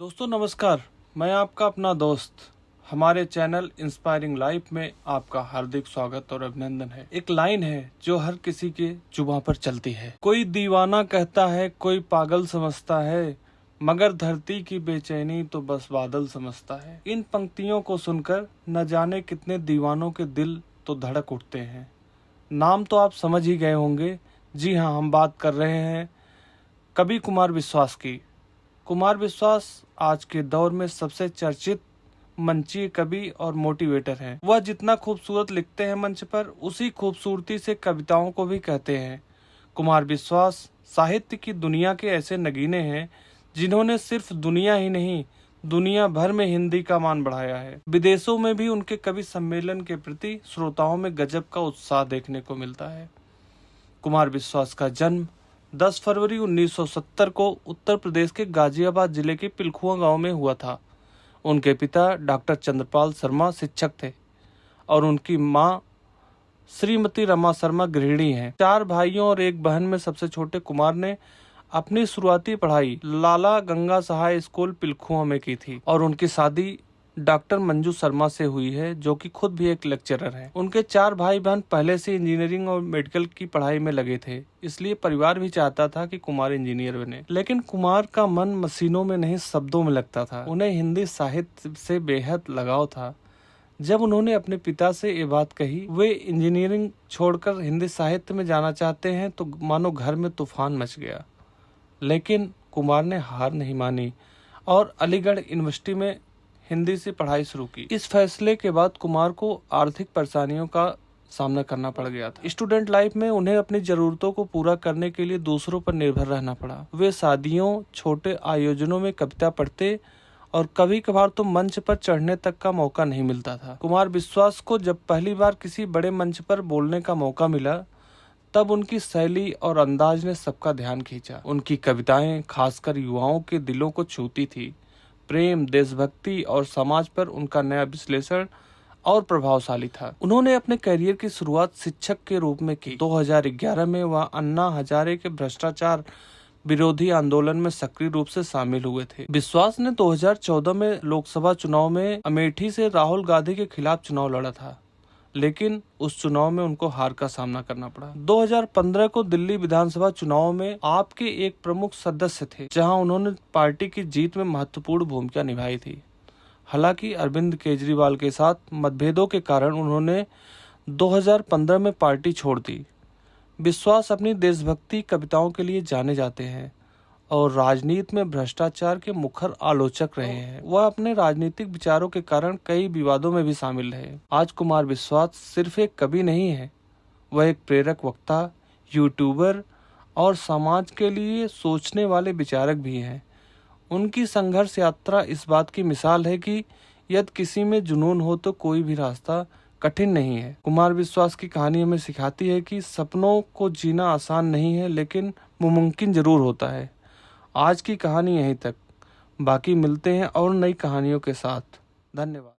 दोस्तों नमस्कार, मैं आपका अपना दोस्त हमारे चैनल इंस्पायरिंग लाइफ में आपका हार्दिक स्वागत और अभिनंदन है। एक लाइन है जो हर किसी के जुबान पर चलती है, कोई दीवाना कहता है, कोई पागल समझता है, मगर धरती की बेचैनी तो बस बादल समझता है। इन पंक्तियों को सुनकर न जाने कितने दीवानों के दिल तो धड़क उठते हैं। नाम तो आप समझ ही गए होंगे। जी हाँ, हम बात कर रहे हैं कवि कुमार विश्वास की। कुमार विश्वास आज के दौर में सबसे चर्चित मंचीय कवि और मोटिवेटर हैं। वह जितना खूबसूरत लिखते हैं मंच पर, उसी खूबसूरती से कविताओं को भी कहते हैं। कुमार विश्वास साहित्य की दुनिया के ऐसे नगीने हैं जिन्होंने सिर्फ दुनिया ही नहीं, दुनिया भर में हिंदी का मान बढ़ाया है। विदेशों में भी उनके कवि सम्मेलन के प्रति श्रोताओं में गजब का उत्साह देखने को मिलता है। कुमार विश्वास का जन्म 10 फरवरी 1970 को उत्तर प्रदेश के गाजियाबाद जिले के पिलखुआ गांव में हुआ था। उनके पिता डॉक्टर चंद्रपाल शर्मा शिक्षक थे और उनकी मां श्रीमती रमा शर्मा गृहिणी हैं। 4 भाइयों और एक बहन में सबसे छोटे कुमार ने अपनी शुरुआती पढ़ाई लाला गंगा सहाय स्कूल पिलखुआ में की थी और उनकी शादी डॉक्टर मंजू शर्मा से हुई है, जो कि खुद भी एक लेक्चरर हैं। उनके 4 भाई बहन पहले से इंजीनियरिंग और मेडिकल की पढ़ाई में लगे थे, इसलिए परिवार भी चाहता था कि कुमार इंजीनियर बने। लेकिन कुमार का मन मशीनों में नहीं, शब्दों में लगता था। उन्हें हिंदी साहित्य से बेहद लगाव था। जब उन्होंने अपने पिता से ये बात कही, वे इंजीनियरिंग छोड़कर हिंदी साहित्य में जाना चाहते हैं, तो मानो घर में तूफान मच गया। लेकिन कुमार ने हार नहीं मानी और अलीगढ़ यूनिवर्सिटी में हिंदी से पढ़ाई शुरू की। इस फैसले के बाद कुमार को आर्थिक परेशानियों का सामना करना पड़ गया था। स्टूडेंट लाइफ में उन्हें अपनी जरूरतों को पूरा करने के लिए दूसरों पर निर्भर रहना पड़ा। वे शादियों, छोटे आयोजनों में कविता पढ़ते और कभी कभार तो मंच पर चढ़ने तक का मौका नहीं मिलता था। कुमार विश्वास को जब पहली बार किसी बड़े मंच पर बोलने का मौका मिला, तब उनकी शैली और अंदाज ने सबका ध्यान खींचा। उनकी कविताएं खासकर युवाओं के दिलों को छूती थी। प्रेम, देशभक्ति और समाज पर उनका नया विश्लेषण और प्रभावशाली था। उन्होंने अपने करियर की शुरुआत शिक्षक के रूप में की। 2011 में वह अन्ना हजारे के भ्रष्टाचार विरोधी आंदोलन में सक्रिय रूप से शामिल हुए थे। विश्वास ने 2014 में लोकसभा चुनाव में अमेठी से राहुल गांधी के खिलाफ चुनाव लड़ा था, लेकिन उस चुनाव में उनको हार का सामना करना पड़ा। 2015 को दिल्ली विधानसभा चुनाव में आप के एक प्रमुख सदस्य थे, जहां उन्होंने पार्टी की जीत में महत्वपूर्ण भूमिका निभाई थी। हालांकि अरविंद केजरीवाल के साथ मतभेदों के कारण उन्होंने 2015 में पार्टी छोड़ दी। विश्वास अपनी देशभक्ति कविताओं के लिए जाने जाते हैं और राजनीति में भ्रष्टाचार के मुखर आलोचक रहे हैं। वह अपने राजनीतिक विचारों के कारण कई विवादों में भी शामिल रहे। आज कुमार विश्वास सिर्फ एक कवि नहीं है, वह एक प्रेरक वक्ता, यूट्यूबर और समाज के लिए सोचने वाले विचारक भी हैं। उनकी संघर्ष यात्रा इस बात की मिसाल है कि यदि किसी में जुनून हो तो कोई भी रास्ता कठिन नहीं है। कुमार विश्वास की कहानी हमें सिखाती है कि सपनों को जीना आसान नहीं है, लेकिन मुमकिन जरूर होता है। आज की कहानी यहीं तक, बाकी मिलते हैं और नई कहानियों के साथ। धन्यवाद।